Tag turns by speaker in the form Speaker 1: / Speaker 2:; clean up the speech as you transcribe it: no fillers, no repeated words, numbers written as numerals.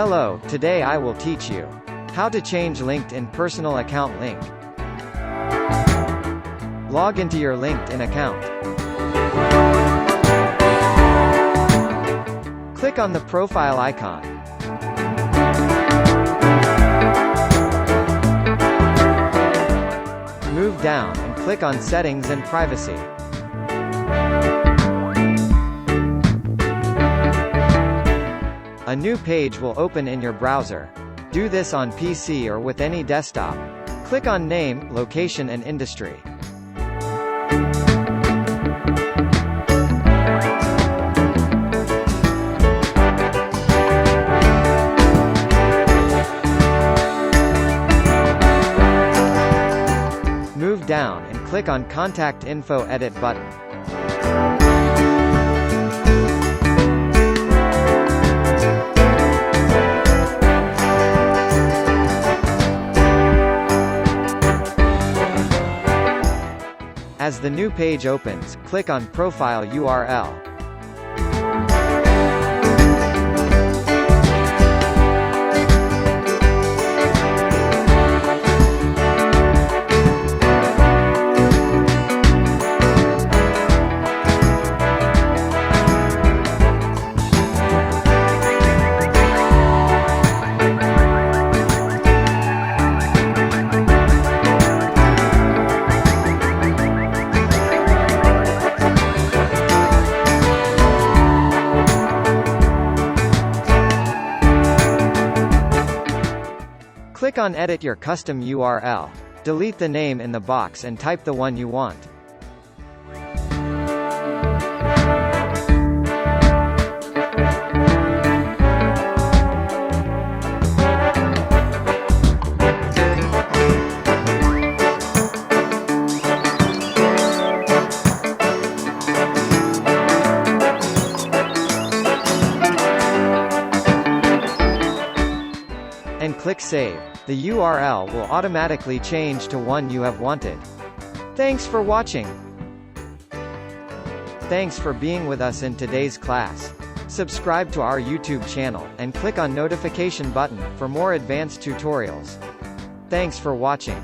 Speaker 1: Hello, today I will teach you how to change LinkedIn personal account link. Log into your LinkedIn account. Click on the profile icon. Move down and click on Settings and Privacy. A new page will open in your browser. Do this on PC or with any desktop. Click on Name, Location and Industry. Move down and click on Contact Info Edit button. As the new page opens, click on Profile URL. Click on Edit your custom URL. Delete the name in the box and type the one you want. And click Save. The URL will automatically change to one you have wanted. Thanks for watching. Thanks for being with us in today's class. Subscribe to our YouTube channel, and click on notification button for more advanced tutorials. Thanks for watching.